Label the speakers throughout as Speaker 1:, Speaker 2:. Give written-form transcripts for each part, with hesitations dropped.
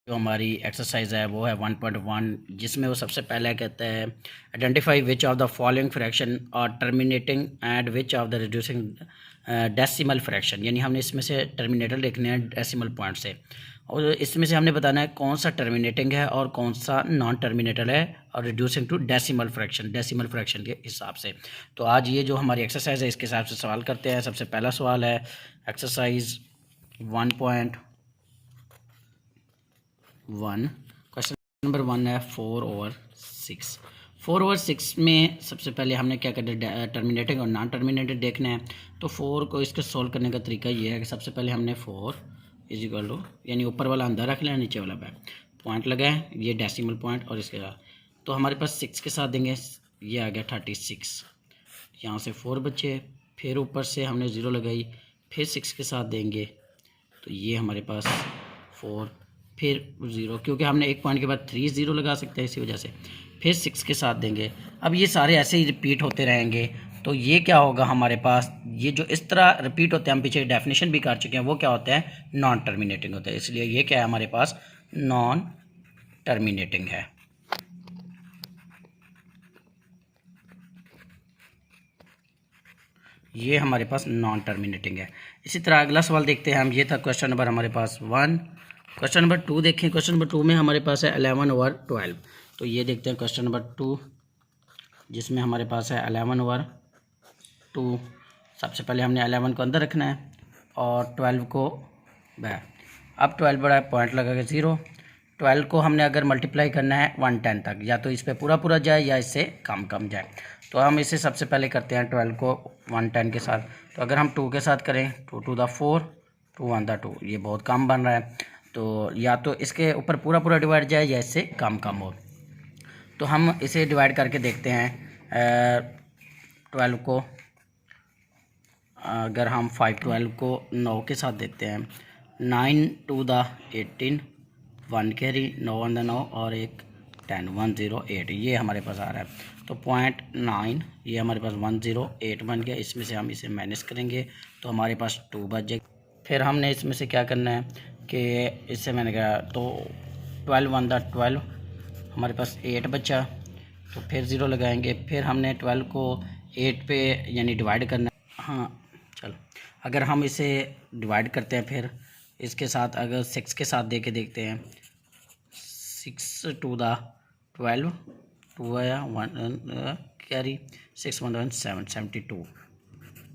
Speaker 1: जो हमारी एक्सरसाइज है वो है 1.1, जिसमें वो सबसे पहले कहता है identify which of the following fraction और terminating and which of the reducing decimal fraction, यानी हमने इसमें से टर्मिनेटर लिखने हैं डेसिमल पॉइंट से, और इसमें से हमने बताना है कौन सा टर्मिनेटिंग है और कौन सा नॉन टर्मिनेटर है, और रिड्यूसिंग टू डेसिमल फ्रैक्शन के हिसाब से। तो आज ये जो हमारी एक्सरसाइज है इसके हिसाब से सवाल करते हैं। सबसे पहला सवाल है एक्सरसाइज 1.1, क्वेश्चन नंबर 1 है 4/6। 4/6 में सबसे पहले हमने क्या करना है, टर्मिनेटिंग और नॉन टर्मिनेटेड देखना है। तो 4 को इसके सोल्व करने का तरीका ये है कि सबसे पहले हमने 4 इजिकल टू, यानी ऊपर वाला अंदर रख लेना, नीचे वाला बैक, पॉइंट लगाए, ये डेसिमल पॉइंट, और इसके बाद तो हमारे पास 6 के साथ देंगे, ये आ गया 36। यहाँ से 4 बचे, फिर ऊपर से हमने 0 लगाई, फिर 6 के साथ देंगे, तो ये हमारे पास 4, फिर 0, क्योंकि हमने एक पॉइंट के बाद 3 0 लगा सकते हैं, इसी वजह से फिर 6 के साथ देंगे। अब ये सारे ऐसे ही रिपीट होते रहेंगे, तो ये क्या होगा हमारे पास, ये जो इस तरह रिपीट होते हैं, हम पीछे डेफिनेशन भी कर चुके हैं, वो क्या होते हैं, नॉन टर्मिनेटिंग होते हैं। इसलिए ये क्या है हमारे पास, नॉन टर्मिनेटिंग है। ये हमारे पास नॉन टर्मिनेटिंग है। इसी तरह अगला सवाल देखते हैं हम। ये था क्वेश्चन नंबर हमारे पास 1। क्वेश्चन नंबर 2 देखें। क्वेश्चन नंबर 2 में हमारे पास है 11/12। तो ये देखते हैं क्वेश्चन नंबर 2, जिसमें हमारे पास है 11/2। सबसे पहले हमने 11 को अंदर रखना है और 12 को बाहर। अब 12 बड़ा पॉइंट लगा के 0। 12 को हमने अगर मल्टीप्लाई करना है 110 तक, या तो इस पर पूरा पूरा जाए या इससे कम कम जाए। तो हम इसे सबसे पहले करते हैं 12 को 110 के साथ। तो अगर हम 2 के साथ करें, 2 to the 4, 2 1 the 2, ये बहुत कम बन रहा है, तो या तो इसके ऊपर पूरा पूरा डिवाइड जाए या इससे कम कम हो। तो हम इसे डिवाइड करके देखते हैं। 12 को अगर हम 5/12 को 9 के साथ देते हैं, 9 to the 18, 1 कैरी, 9 1 the 9, और एक 10, 108, ये हमारे पास आ रहा है। तो 0.9 ये हमारे पास 108 बन गया। इसमें से हम इसे माइनस करेंगे तो हमारे पास 2 बच जाएगा। फिर हमने इसमें से क्या करना है कि इससे मैंने कहा, तो 12 1 the 12, हमारे पास 8 बचा, तो फिर 0 लगाएंगे। फिर हमने 12 को 8 पे यानी डिवाइड करना है। हाँ चलो, अगर हम इसे डिवाइड करते हैं, फिर इसके साथ अगर 6 के साथ दे के देखते हैं, 6 to the 12, 2 आया, 1 कैरी, 6 1 1 7, 72।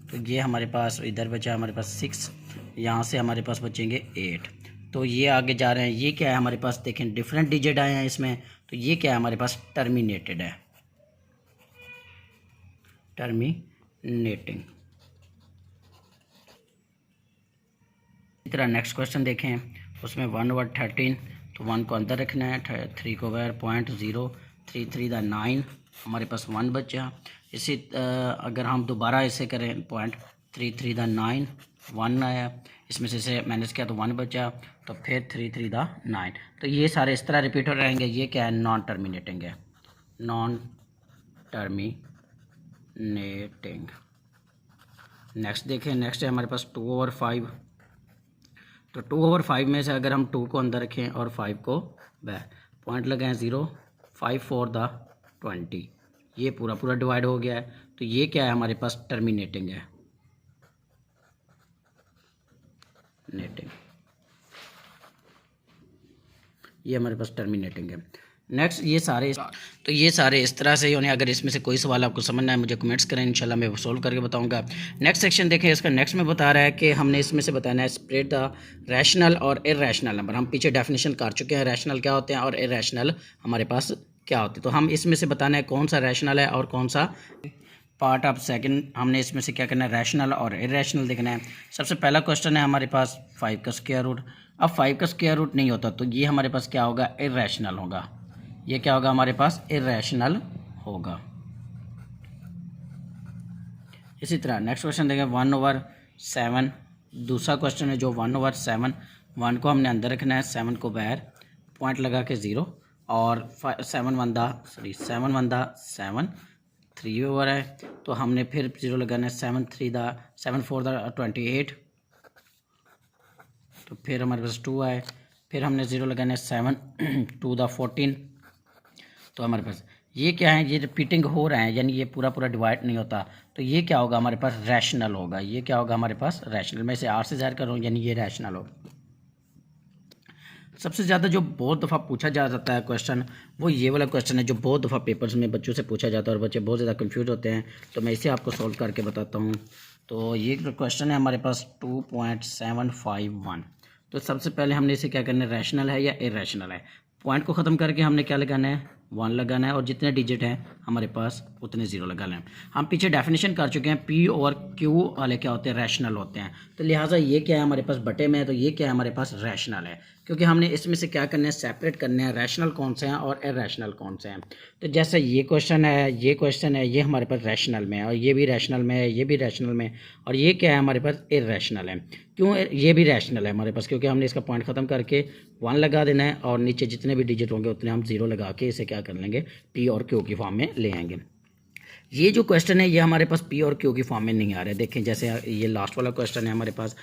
Speaker 1: तो ये हमारे पास इधर बचा हमारे पास 6, यहाँ से हमारे पास बचेंगे 8। तो ये आगे जा रहे हैं। ये क्या है हमारे पास, देखें डिफरेंट डिजिट आए हैं इसमें, तो ये क्या है हमारे पास, टर्मिनेटेड है, टर्मिनेटिंग। इस तरह नेक्स्ट क्वेश्चन देखें, उसमें 1/13। तो 1 को अंदर रखना है, 3 को बाहर, 0.033 3 the 9, हमारे पास 1 बचा। इसी अगर हम दोबारा इसे करें 0.33 the 9, 1 आया, इसमें से इसे माइनस किया तो 1 बचा, तो फिर 33 the 9। तो ये सारे इस तरह रिपीट हो रहेंगे। ये क्या है, नॉन टर्मिनेटिंग है, नॉन टर्मिनेटिंग। नेक्स्ट देखें, नेक्स्ट है हमारे पास 2/5। तो 2/5 में से अगर हम 2 को अंदर रखें और 5 को बाहर, पॉइंट लगाएं 0, 5 4 the 20, ये पूरा पूरा डिवाइड हो गया है। तो ये क्या है हमारे पास, टर्मिनेटिंग है, नेटिंग, ये हमारे पास टर्मिनेटिंग है। नेक्स्ट ये सारे इस तरह से ही होने। अगर इसमें से कोई सवाल आपको समझना है मुझे कमेंट्स करें, इंशाल्लाह मैं सोल्व करके बताऊंगा। नेक्स्ट सेक्शन देखें, इसका नेक्स्ट में बता रहा है कि हमने इसमें से बताना है स्प्रेड द रैशनल और इर्रेशनल नंबर। हम पीछे डेफिनेशन कर चुके हैं, रैशनल क्या होते हैं और इर्रेशनल हमारे पास क्या होते हैं। तो हम इसमें से बताना है कौन सा रैशनल है और कौन सा पार्ट ऑफ सेकंड। हमने इसमें से क्या करना है, रैशनल और इर्रेशनल देखना है। सबसे पहला क्वेश्चन है हमारे पास 5 का स्क्वायर रूट। अब 5 का स्क्वायर रूट नहीं होता, तो ये हमारे पास क्या होगा, इर्रेशनल होगा। ये क्या होगा हमारे पास, इर्रेशनल होगा। इसी तरह नेक्स्ट क्वेश्चन देखें, 1/7। दूसरा क्वेश्चन है जो 1/7, 1 को हमने अंदर रखना है, 7 को बाहर, पॉइंट लगा के 0, और 7 1 7 3 ओवर है, तो हमने फिर 0 लगाना है, 7 4 28, तो फिर हमारे पास 2 आए, फिर हमने 0 लगाना है 7 टू द 14। तो हमारे पास ये क्या है, ये रिपीटिंग हो रहा है, यानी ये पूरा पूरा डिवाइड नहीं होता, तो ये क्या होगा हमारे पास रैशनल होगा। ये क्या होगा हमारे पास रैशनल। मैं इसे आर से ज़ाहिर कर रहा हूँ, यानी ये रैशनल होगा। सबसे ज़्यादा जो बहुत दफ़ा पूछा जा जाता है क्वेश्चन, वो ये वाला क्वेश्चन है जो बहुत दफ़ा पेपर्स में बच्चों से पूछा जाता है और बच्चे बहुत ज़्यादा कंफ्यूज होते हैं। तो मैं इसे आपको सॉल्व करके बताता हूँ। तो ये क्वेश्चन है हमारे पास 2.751। तो सबसे पहले हमने इसे क्या करना है, रैशनल है या इरैशनल है। पॉइंट को ख़त्म करके हमने क्या लगाना है, 1 लगाना है, और जितने डिजिट हैं हमारे पास उतने 0 लगाना है। हम पीछे डेफिनेशन कर चुके हैं, पी और क्यू वाले क्या होते हैं, रैशनल होते हैं। तो लिहाजा ये क्या है हमारे पास बटे में है, तो ये क्या है हमारे पास रैशनल है, क्योंकि हमने इसमें से क्या करना है, सेपरेट करने हैं रैशनल कौन से हैं और इरैशनल कौन से हैं। तो जैसे ये क्वेश्चन है, ये हमारे पास रैशनल में है, और ये भी रैशनल में है, ये भी रैशनल में, और ये क्या है हमारे पास इरैशनल है। क्यों ये भी रैशनल है हमारे पास, क्योंकि हमने इसका पॉइंट ख़त्म करके 1 लगा देना है, और नीचे जितने भी डिजिट होंगे उतने हम 0 लगा के इसे क्या कर लेंगे, पी और क्यू की फॉर्म में ले आएंगे। ये जो क्वेश्चन है ये हमारे पास पी और क्यू की फॉर्म में नहीं आ रहा है। देखें जैसे ये लास्ट वाला क्वेश्चन है हमारे पास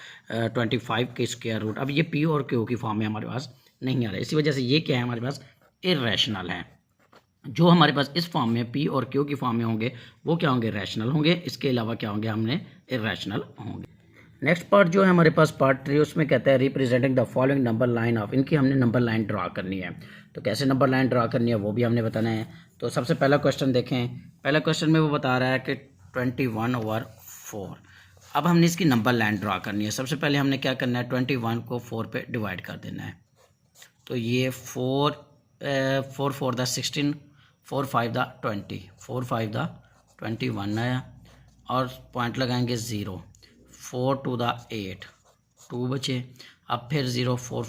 Speaker 1: 25 के स्क्वायर रूट, अब ये पी और क्यू की फॉर्म में हमारे पास नहीं आ रहा है। इसी वजह से ये क्या है हमारे पास इरैशनल है। जो हमारे पास इस फॉर्म में पी और क्यू की फॉर्म में होंगे वो क्या होंगे, रैशनल होंगे। इसके अलावा क्या होंगे, हमने इरैशनल होंगे। नेक्स्ट पार्ट जो है हमारे पास पार्ट 3, उसमें कहता है representing the following number line of, इनकी हमने नंबर लाइन ड्रा करनी है। तो कैसे नंबर लाइन ड्रा करनी है वो भी हमने बताना है। तो सबसे पहला क्वेश्चन देखें, पहला क्वेश्चन में वो बता रहा है कि 21/4। अब हमने इसकी नंबर लाइन ड्रा करनी है। सबसे पहले हमने क्या करना है, 21 को 4 पे डिवाइड कर देना है। तो ये 4 4 द 16, 4 5 द 20, 4 5 द 21 आया, और पॉइंट लगाएंगे 0, 4 2 द 8, 2 बचे। अब फिर 0 4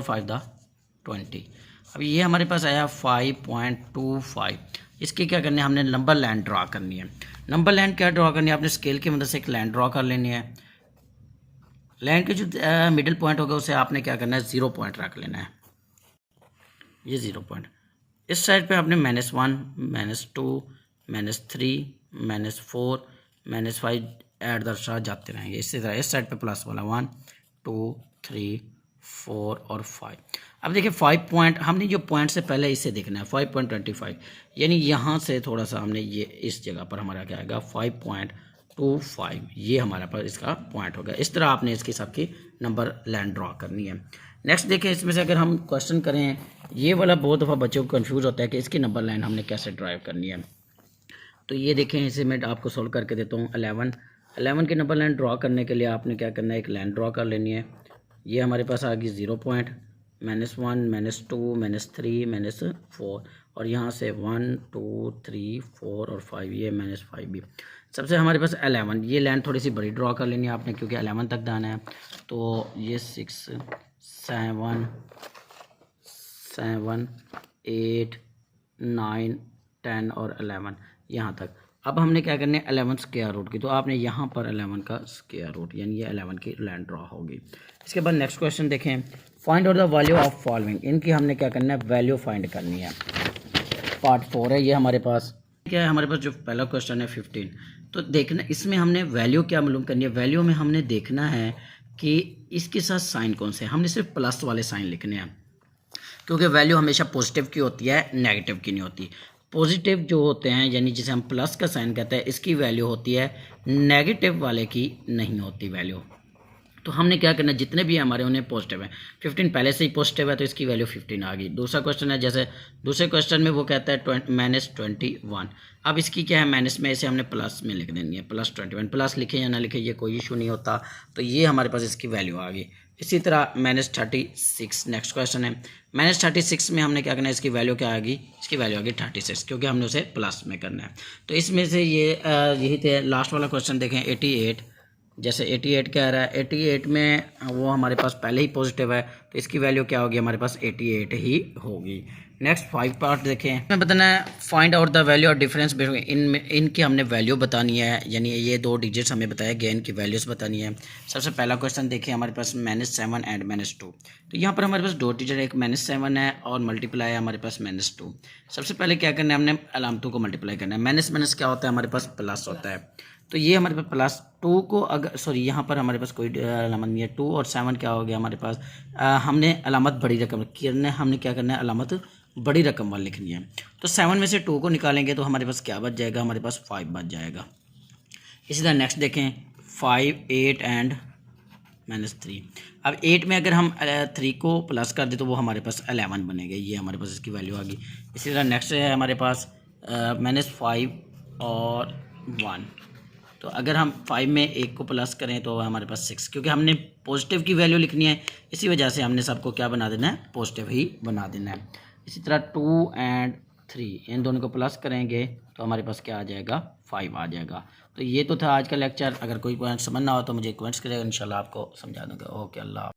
Speaker 1: 5 द 20। अब ये हमारे पास आया 5.25। इसकी क्या करनी है, हमने नंबर लाइन ड्रा करनी है। नंबर लाइन क्या ड्रा करनी है, आपने स्केल की मदद से एक लाइन ड्रा कर लेनी है। लाइन के जो मिडिल पॉइंट होगा उसे आपने क्या करना है, 0 पॉइंट रख लेना है, ये 0 पॉइंट। इस साइड पे आपने -1, -2, -3, -4, -5 ऐड दर्शा जाते रहेंगे। इसी तरह इस साइड पे प्लस वाला 1 2 3 4 और 5। अब देखिए 5 पॉइंट, हमने जो पॉइंट से पहले इसे देखना है 5.25, यानी यहाँ से थोड़ा सा हमने ये इस जगह पर हमारा क्या आएगा 5.25, ये हमारा पर इसका पॉइंट होगा। इस तरह आपने इसकी सबकी नंबर लाइन ड्रॉ करनी है। नेक्स्ट देखें, इसमें से अगर हम क्वेश्चन करें, ये वाला बहुत दफ़ा बच्चों को कंफ्यूज होता है कि इसकी नंबर लाइन हमने कैसे ड्राइव करनी है। तो ये देखें, इसे मैं आपको सोल्व करके देता हूँ। 11 की नंबर लाइन ड्रॉ करने के लिए आपने क्या करना है, एक लाइन ड्रॉ कर लेनी है। ये हमारे पास आ गई 0 पॉइंट, -1 -2 -3 -4, और यहाँ से 1 2 3 4 और 5, ये -5 भी। सबसे हमारे पास 11, ये लाइन थोड़ी सी बड़ी ड्रॉ कर लेनी है आपने, क्योंकि 11 तक जाना है। तो ये 6 7 7 8 9 10 और 11 यहाँ तक। अब हमने क्या करना है, 11 स्क्वायर रूट की, तो आपने यहाँ पर 11 का स्क्वायर रूट, यानी ये 11 की लाइन ड्रॉ होगी। इसके बाद नेक्स्ट क्वेश्चन देखें, find out the value of following, इनकी हमने क्या करना है, वैल्यू फाइंड करनी है। पार्ट 4 है ये हमारे पास। क्या है हमारे पास, जो पहला क्वेश्चन है 15। तो देखना इसमें हमने वैल्यू क्या मालूम करनी है। वैल्यू में हमने देखना है कि इसके साथ साइन कौन से हैं। हमने सिर्फ प्लस वाले साइन लिखने हैं, क्योंकि वैल्यू हमेशा पॉजिटिव की होती है, नेगेटिव की नहीं होती। पॉजिटिव जो होते हैं, यानी जिसे हम प्लस का साइन कहते हैं, इसकी वैल्यू होती है, नेगेटिव वाले की नहीं होती वैल्यू। तो हमने क्या करना है, जितने भी हमारे उन्हें पॉजिटिव है। 15 पहले से ही पॉजिटिव है, तो इसकी वैल्यू 15 आ गई। दूसरा क्वेश्चन है, जैसे दूसरे क्वेश्चन में वो कहता है -21। अब इसकी क्या है, माइनस में इसे हमने प्लस में लिख देनी है, +21। प्लस लिखे या ना लिखे ये कोई इशू नहीं होता। तो ये हमारे पास इसकी वैल्यू आ गई। इसी तरह -36, नेक्स्ट क्वेश्चन है। -36 में हमने क्या करना है, इसकी वैल्यू क्या आ गई, इसकी वैल्यू आ गई 36, क्योंकि हमने उसे प्लस में करना है। तो इसमें से ये यही थे। लास्ट वाला क्वेश्चन देखें, 88। जैसे 88 कह रहा है, 88 में वो हमारे पास पहले ही पॉजिटिव है, तो इसकी वैल्यू क्या होगी, हमारे पास 88 ही होगी। नेक्स्ट 5 पार्ट देखें, मैं बताना है फाइंड आउट द वैल्यू और डिफरेंस बिटवीन, इनकी हमने वैल्यू बतानी है, यानी ये 2 डिजिट्स हमें बताया गया, इनकी वैल्यूज़ बतानी है। सबसे पहला क्वेश्चन देखिए, हमारे पास -7 एंड -2। तो यहाँ पर हमारे पास 2 डिजिट, एक -7 है और मल्टीप्लाई है हमारे पास -2। सबसे पहले क्या करना है, हमने अलामतों को मल्टीप्लाई करना है। माइनस क्या होता है, हमारे पास प्लस होता है। तो ये हमारे पास प्लस 2 को अगर सॉरी यहाँ पर हमारे पास कोई अलामत नहीं है। 2 और 7 क्या हो गया हमारे पास, हमने अलामत बड़ी रकम करना है, हमने क्या करना है अलामत बड़ी रकम वाली लिखनी है। तो 7 में से 2 को निकालेंगे तो हमारे पास क्या बच जाएगा, हमारे पास 5 बच जाएगा। इसी तरह नेक्स्ट देखें 5, 8 एंड -3। अब 8 में अगर हम 3 को प्लस कर दें तो वो हमारे पास 11 बनेगा, ये हमारे पास इसकी वैल्यू आ गई। इसी तरह नेक्स्ट है हमारे पास -5 और 1। तो अगर हम 5 में 1 को प्लस करें तो हमारे पास 6, क्योंकि हमने पॉजिटिव की वैल्यू लिखनी है, इसी वजह से हमने सबको क्या बना देना है, पॉजिटिव ही बना देना है। इसी तरह 2 एंड 3 इन दोनों को प्लस करेंगे तो हमारे पास क्या आ जाएगा, 5 आ जाएगा। तो ये तो था आज का लेक्चर। अगर कोई पॉइंट समझ ना हो तो मुझे कमेंट्स करेगा, इंशाल्लाह आपको समझा दूँगा। ओके, अल्लाह।